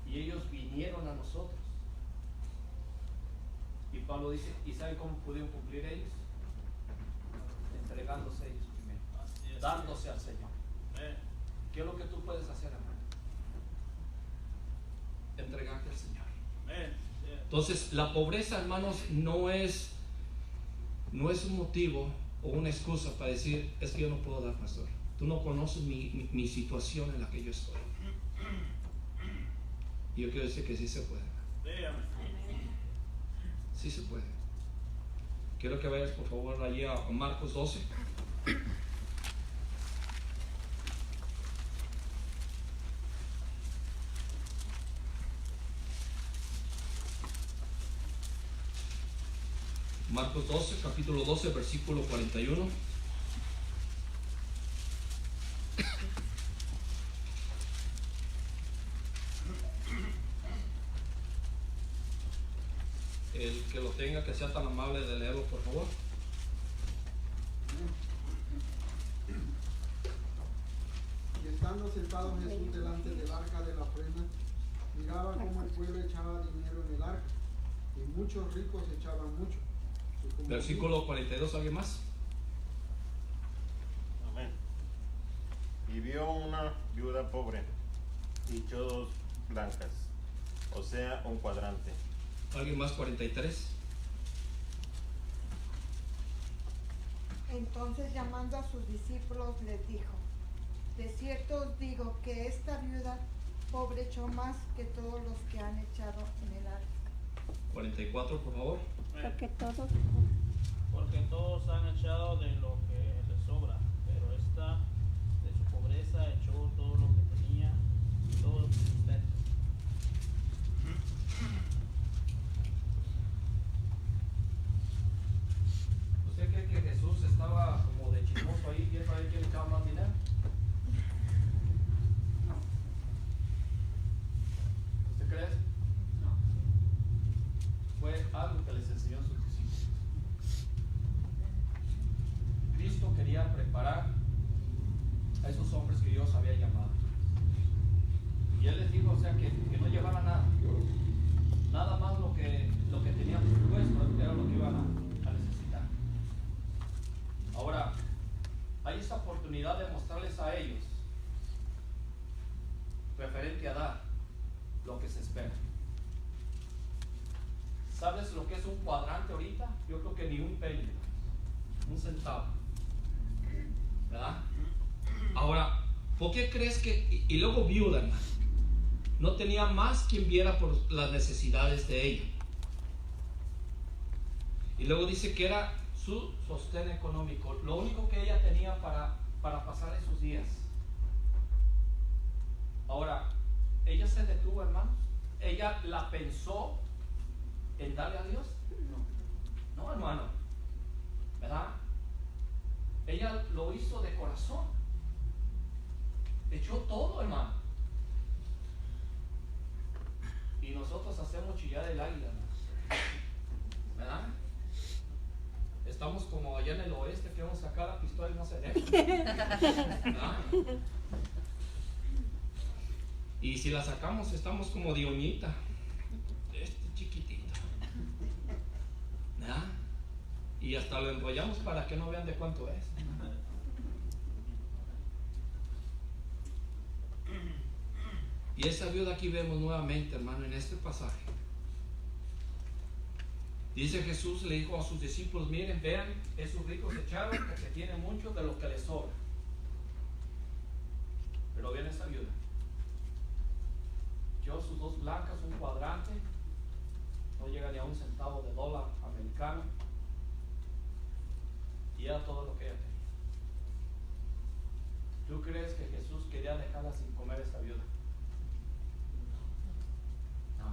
Y ellos vinieron a nosotros. Y Pablo dice, ¿y saben cómo pudieron cumplir ellos? Entregándose ellos primero, dándose al Señor. ¿Qué es lo que tú puedes hacer, hermano? Entregarte al Señor. Entonces, la pobreza, hermanos, no es un motivo o una excusa para decir, es que yo no puedo dar, pastor. Tú no conoces mi situación en la que yo estoy. Y yo quiero decir que sí se puede. Sí se puede. Quiero que vayas por favor allí a Marcos 12. Marcos 12, capítulo 12, versículo 41. El que lo tenga, que sea tan amable de leerlo, por favor. Y estando sentado Jesús delante del arca de la ofrenda, miraba cómo el pueblo echaba dinero en el arca, y muchos ricos echaban mucho. Versículo 42, ¿alguien más? Amén. Y vio una viuda pobre y echó 2 blancas, o sea, un cuadrante. ¿Alguien más? 43. Entonces, llamando a sus discípulos, les dijo: de cierto os digo que esta viuda pobre echó más que todos los que han echado en el arca. 44, por favor. Porque todos, Porque todos han echado de lo que les sobra, pero esta de su pobreza echó todo lo que tenía, todo lo que sustenta. ¿Usted cree que Jesús estaba como de chismoso ahí viendo a ver quién echaba más dinero? ¿Usted cree eso? No. Fue algo que les enseñó a sus discípulos. Cristo quería preparar a esos hombres que Dios había llamado. Y Él les dijo, o sea, que no llevaran nada. Nada más lo que tenían puesto era lo que iban a necesitar. Ahora, hay esta oportunidad de mostrarles a ellos, referente a dar lo que se espera. ¿Sabes lo que es un cuadrante ahorita? Yo creo que ni un penny, un centavo. ¿Verdad? Ahora, ¿por qué crees que, y luego viuda, hermano, no tenía más quien viera por las necesidades de ella? Y luego dice que era su sostén económico, lo único que ella tenía para pasar esos días. Ahora, ella se detuvo, hermanos. Ella la pensó en darle a Dios. No, hermano, ¿verdad? Ella lo hizo de corazón. Echó todo, hermano. Y nosotros hacemos chillar el águila, ¿verdad? Estamos como allá en el oeste, que vamos a sacar la pistola y no se deja. ¿Verdad? Y si la sacamos, estamos como de uñita. Chiquitito. ¿Verdad? Y hasta lo enrollamos para que no vean de cuánto es. Y esa viuda aquí vemos nuevamente, hermano, en este pasaje. Dice Jesús, le dijo a sus discípulos, miren, vean, esos ricos echaron porque tienen mucho de lo que les sobra. Pero vean esa viuda. Echó sus 2 blancas, un cuadrante, no llega ni a un centavo de dólar americano, y era todo lo que ella tenía. ¿Tú crees que Jesús quería dejarla sin comer a esta viuda? No.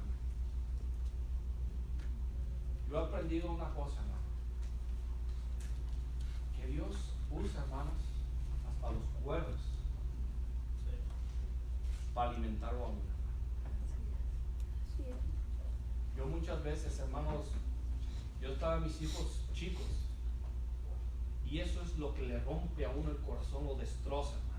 Yo he aprendido una cosa, hermano, que Dios usa, hermanos, hasta los cuervos para alimentarlo a uno. Yo muchas veces, hermanos, yo estaba mis hijos chicos, y eso es lo que le rompe a uno el corazón, lo destroza, hermano.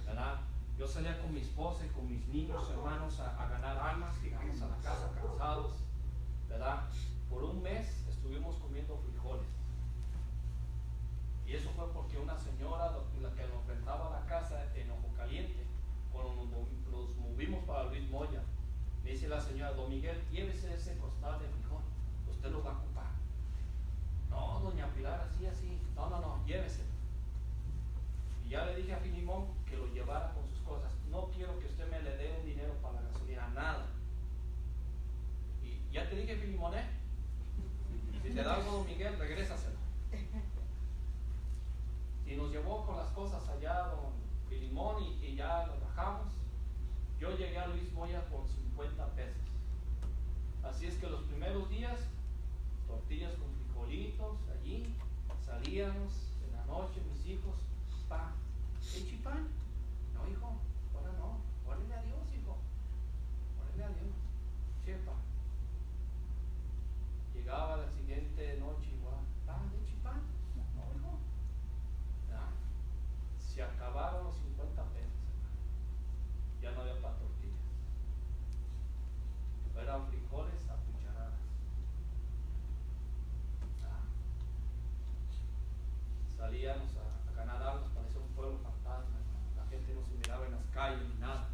¿Verdad? Yo salía con mi esposa y con mis niños, hermanos, a ganar almas, llegamos a la casa cansados, ¿verdad? Por un mes estuvimos comiendo frijoles. Y eso fue porque una señora, la que nos rentaba la casa en Ojo Caliente, cuando nos movimos para Luis Moya, me dice la señora, don Miguel, llévese ese costal de frijol, usted lo va a ocupar. No, doña Pilar, así, no, llévese. Y ya le dije a Filimón que lo llevara con sus cosas. No quiero que usted me le dé un dinero para la gasolina, nada. Y ya te dije, Filimón, si te da algo, don Miguel, regrésaselo. Y nos llevó con las cosas allá, don Filimón, y ya nos bajamos. Yo llegué a Luis Moya con 50 pesos. Así es que los primeros días, tortillas con frijolitos allí, salíamos en la noche, mis hijos, pan. ¿Echi pan? No, hijo, ahora no. Órale a Dios, hijo. Órale a Dios. Chepa. Llegaba la siguiente noche igual. ¿Pan? ¿Echi pan? No, hijo. ¿Ya? Se acabaron los 50 pesos. Ya no había para tortillas. Eran frijoles a cucharadas. Salíamos a ganar algo, parecía un pueblo fantasma. La gente no se miraba en las calles ni nada.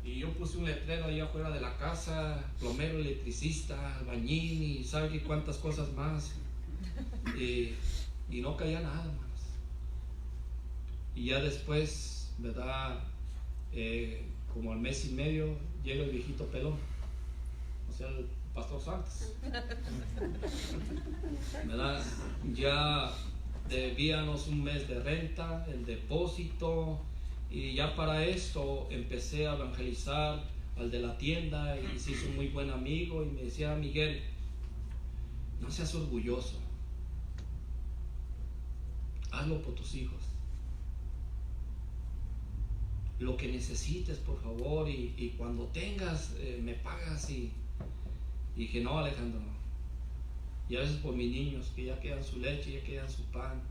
Y yo puse un letrero allá afuera de la casa, plomero, electricista, albañil y sabe qué cuántas cosas más. Y no caía nada, hermanos. Y ya después, ¿verdad? Como al mes y medio llega el viejito pelón. o sea, el pastor Santos. ¿Verdad? Ya debíamos un mes de renta, el depósito, y ya para esto empecé a evangelizar al de la tienda y se hizo un muy buen amigo y me decía: Miguel, no seas orgulloso, hazlo por tus hijos, lo que necesites por favor, y cuando tengas me pagas. Y dije: no, Alejandro, y a veces por mis niños que ya quedan su leche, ya quedan su pan,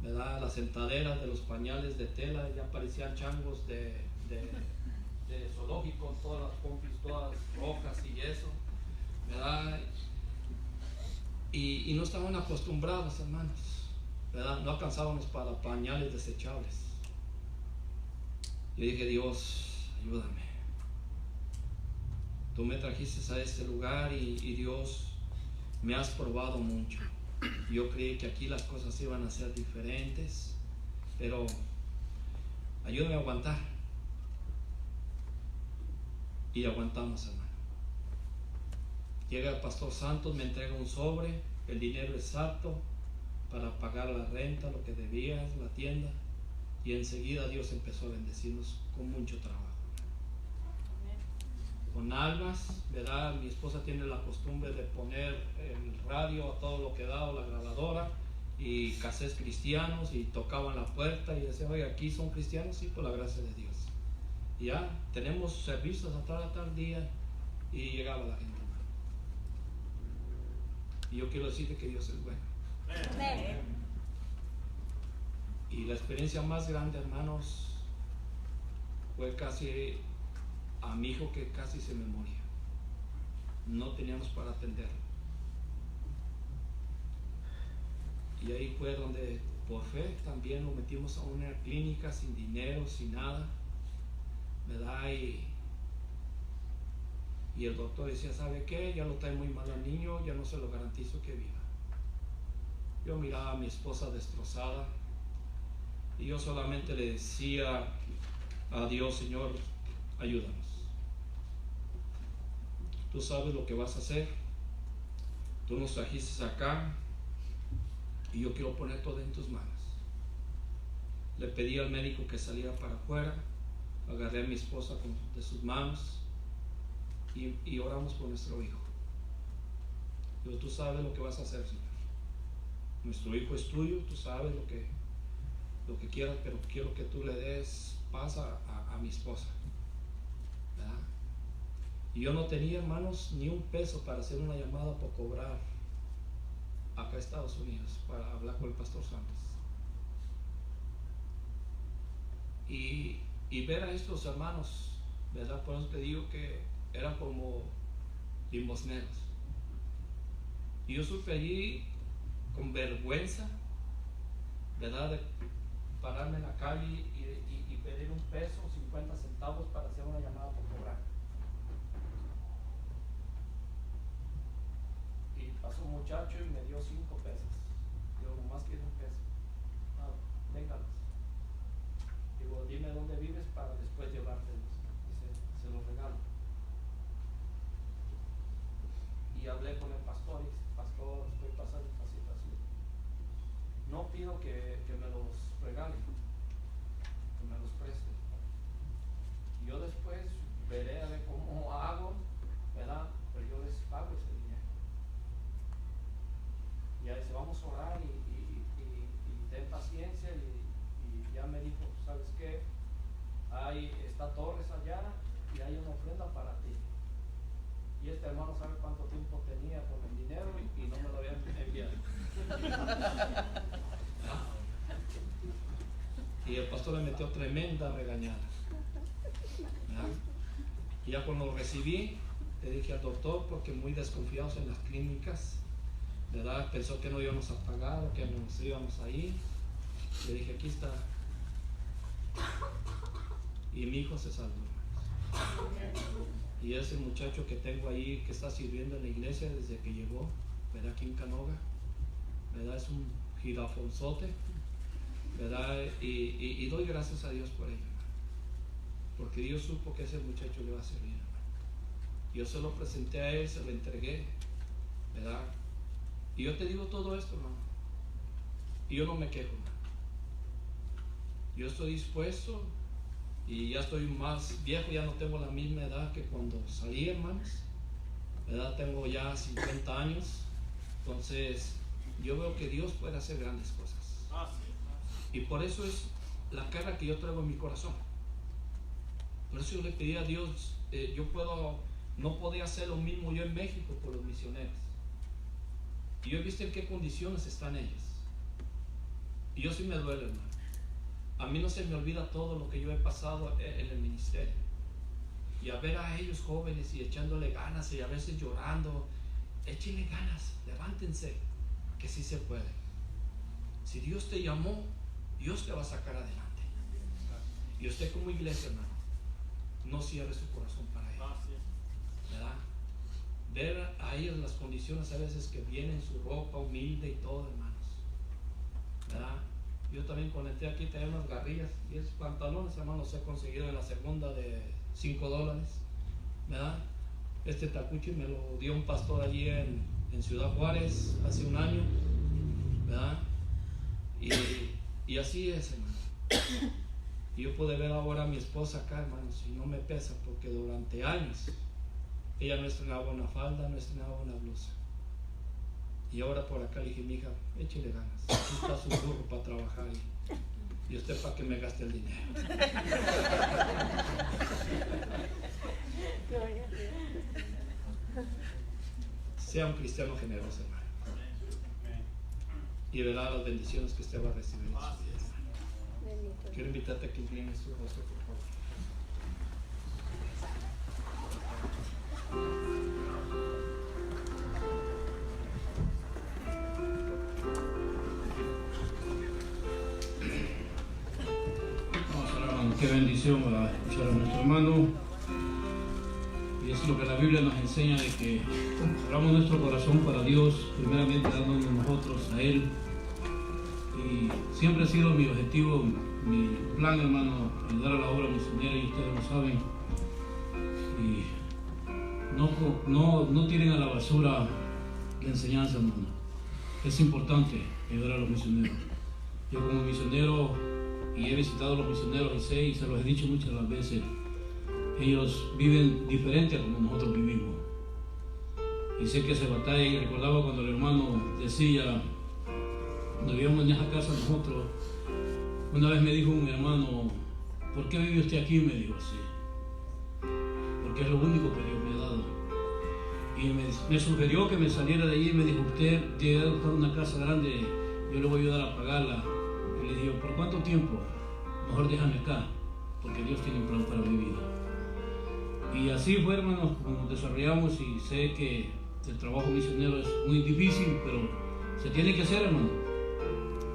¿verdad? Las sentaderas de los pañales de tela ya parecían changos de zoológico, todas las pompis todas rojas y eso, ¿verdad? Y no estaban acostumbrados, hermanos, ¿verdad? No alcanzábamos para pañales desechables. Yo dije: Dios, ayúdame. Tú me trajiste a este lugar y Dios, me has probado mucho. Yo creí que aquí las cosas iban a ser diferentes, pero ayúdame a aguantar. Y aguantamos, hermano. Llega el pastor Santos, me entrega un sobre, el dinero exacto para pagar la renta, lo que debía, la tienda, y enseguida Dios empezó a bendecirnos con mucho trabajo. Con almas, ¿verdad? Mi esposa tiene la costumbre de poner el radio a todo lo que da, o la grabadora, y cassettes cristianos, y tocaban la puerta y decían: oiga, ¿aquí son cristianos? Sí, por la gracia de Dios. Y ya tenemos servicios hasta tal día, y llegaba la gente. Y yo quiero decirte que Dios es bueno. Amén. Y la experiencia más grande, hermanos, fue casi a mi hijo, que casi se me moría. No teníamos para atenderlo. Y ahí fue donde por fe también lo metimos a una clínica sin dinero, sin nada, ¿verdad? Y el doctor decía: ¿sabe qué? Ya lo trae muy mal al niño, ya no se lo garantizo que viva. Yo miraba a mi esposa destrozada y yo solamente le decía a Dios: Señor, ayúdanos. Tú sabes lo que vas a hacer. Tú nos trajiste acá y yo quiero poner todo en tus manos. Le pedí al médico que saliera para afuera, agarré a mi esposa de sus manos y oramos por nuestro hijo. Digo: tú sabes lo que vas a hacer, Señor. Nuestro hijo es tuyo, tú sabes lo que quieras, pero quiero que tú le des paz a mi esposa, ¿verdad? Y yo no tenía, hermanos, ni un peso para hacer una llamada por cobrar acá a Estados Unidos para hablar con el pastor Santos. Y ver a estos hermanos, ¿verdad? Por eso te digo que eran como limosneros. Y yo supe allí con vergüenza, ¿verdad?, de pararme en la calle y pedir un peso, 50 centavos para hacer una llamada por cobrar. Y pasó un muchacho y me dio 5 pesos. Digo: nomás quiero un peso. Ah, véngalos. Digo: dime dónde vives para después llevártelos. Dice: se los regalo. Y hablé con el pastor y dice: pastor, estoy pasando esta situación. No pido que me los regalen, que me los preste. Y yo después veré a ver cómo hago, ¿verdad? Pero yo les pago ese dinero. Y ahí dice: vamos a orar y ten paciencia. Y ya me dijo: ¿sabes qué? Está Torres allá y hay una ofrenda para ti. Y este hermano sabe cuánto tiempo tenía con el dinero y no me lo habían enviado. Y el pastor le metió tremenda regañada. Y ya cuando lo recibí, le dije al doctor, porque muy desconfiados en las clínicas, ¿verdad? Pensó que no íbamos a pagar o que nos íbamos a ir. Le dije: aquí está. Y mi hijo se salvó. Y ese muchacho que tengo ahí, que está sirviendo en la iglesia desde que llegó, ¿verdad?, aquí en Canoga, ¿verdad?, es un jirafonzote, ¿verdad? Y doy gracias a Dios por ello, porque Dios supo que ese muchacho le va a servir. Yo se lo presenté a él, se lo entregué, ¿verdad? Y yo te digo todo esto, hermano. Y yo no me quejo, hermano. Yo estoy dispuesto y ya estoy más viejo, ya no tengo la misma edad que cuando salí, hermanos. ¿Verdad? Tengo ya 50 años. Entonces, yo veo que Dios puede hacer grandes cosas. Y por eso es la carga que yo traigo en mi corazón. Por eso yo le pedí a Dios, no podía hacer lo mismo yo en México por los misioneros. Y yo he visto en qué condiciones están ellos. Y yo sí me duele, hermano. A mí no se me olvida todo lo que yo he pasado en el ministerio. Y a ver a ellos jóvenes y echándole ganas y a veces llorando. Échenle ganas, levántense, que sí se puede. Si Dios te llamó, Dios te va a sacar adelante. Y usted como iglesia, hermano, no cierre su corazón para ellos, ¿verdad? Ver a ellos las condiciones a veces que vienen, su ropa humilde y todo, hermanos, ¿verdad? Yo también conecté aquí, tenía unas garrillas y esos pantalones, hermanos, los he conseguido en la segunda de $5, ¿verdad? Este tacuchi me lo dio un pastor allí en Ciudad Juárez hace un año, ¿verdad? Y así es, hermano. Y yo pude ver ahora a mi esposa acá, hermanos, y no me pesa porque durante años ella no estrenaba una falda, no estrenaba una blusa. Y ahora por acá le dije, mija, échale ganas, aquí está su burro para trabajar y usted para que me gaste el dinero. Sea un cristiano generoso, hermano, y verá las bendiciones que usted va a recibir en su vida, hermano. Quiero invitarte a que inclines su rostro, por favor. Qué bendición para escuchar a nuestro hermano. Y eso es lo que la Biblia nos enseña, de que abramos nuestro corazón para Dios, primeramente dándonos nosotros a Él. Y siempre ha sido mi objetivo, mi plan, hermano, ayudar a la obra misionera, y ustedes lo saben. Y no tiren a la basura la enseñanza, hermano. Es importante ayudar a los misioneros. Yo como misionero, y he visitado a los misioneros y sé, y se los he dicho muchas las veces, ellos viven diferente a como nosotros vivimos. Y sé que se batalla, y recordaba cuando el hermano decía, cuando vivíamos en esa casa nosotros, una vez me dijo un hermano, ¿por qué vive usted aquí? Me dijo así, porque es lo único que Dios me ha dado. Y me sugirió que me saliera de allí y me dijo, usted tiene que buscar una casa grande, yo le voy a ayudar a pagarla. Y le digo, ¿por cuánto tiempo? Mejor déjame acá, porque Dios tiene un plan para mi vida. Y así fue, hermanos, como nos desarrollamos, y sé que el trabajo misionero es muy difícil, pero se tiene que hacer, hermano.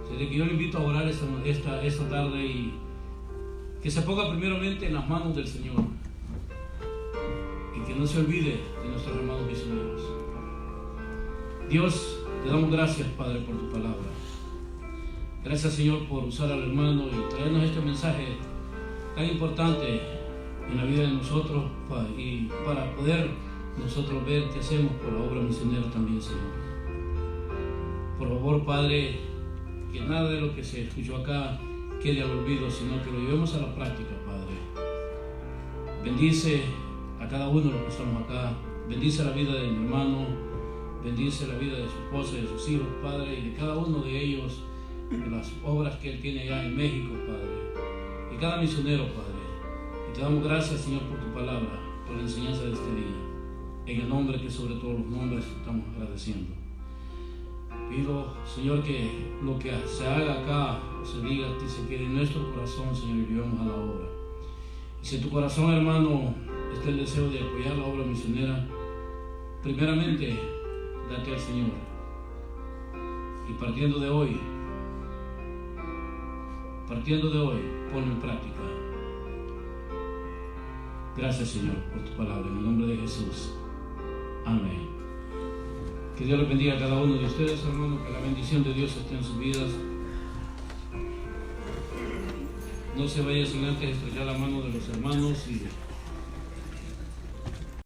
Así que yo le invito a orar esta tarde y que se ponga primeramente en las manos del Señor y que no se olvide de nuestros hermanos misioneros. Dios, te damos gracias, Padre, por tu palabra. Gracias, Señor, por usar al hermano y traernos este mensaje tan importante en la vida de nosotros, y para poder nosotros ver qué hacemos por la obra misionera también, Señor. Por favor, Padre, que nada de lo que se escuchó acá quede al olvido, sino que lo llevemos a la práctica, Padre. Bendice a cada uno de los que estamos acá. Bendice la vida de mi hermano. Bendice la vida de su esposa y de sus hijos, Padre, y de cada uno de ellos, de las obras que Él tiene allá en México, Padre, y cada misionero, Padre. Y te damos gracias, Señor, por tu palabra, por la enseñanza de este día. En el nombre que sobre todos los nombres estamos agradeciendo. Pido, Señor, que lo que se haga acá, se diga, que se quede en nuestro corazón, Señor, y llevemos a la obra. Y si en tu corazón, hermano, está el deseo de apoyar la obra misionera, primeramente, date al Señor. Y partiendo de hoy, ponlo en práctica. Gracias, Señor, por tu palabra. En el nombre de Jesús. Amén. Que Dios les bendiga a cada uno de ustedes, hermanos. Que la bendición de Dios esté en sus vidas. No se vaya sin antes estrechar la mano de los hermanos y